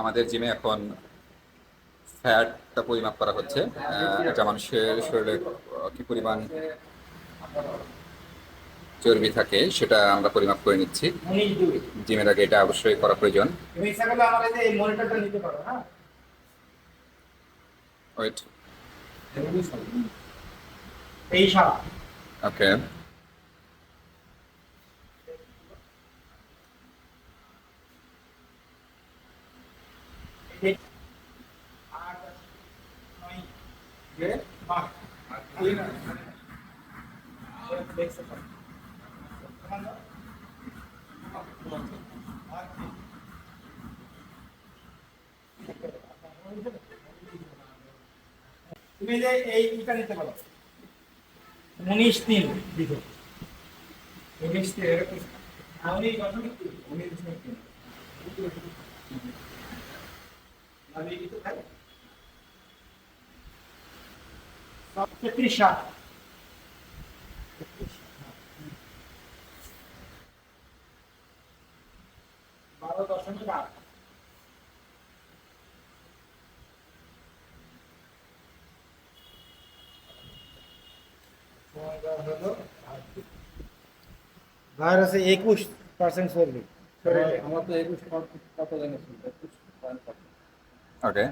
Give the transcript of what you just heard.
আমাদের জিমে এখন ফ্যাটটা পরিমাপ করা হচ্ছে। এটা মানুষের শরীরে কি পরিমাণ চর্বি থাকে সেটা আমরা পরিমাপ করে নিচ্ছি। জিমের আগে এটা অবশ্যই করা প্রয়োজন। ওয়েট। ওকে। তুমি যে এইটা নিতে পারো 19-3 দিকে 19-3 এরকম 19-3 আমি কি তো খাই 33-7 12.8 ভাইয়ের আছে 21% চর্বি। আমার তো 21 কত জানিস? ওকে।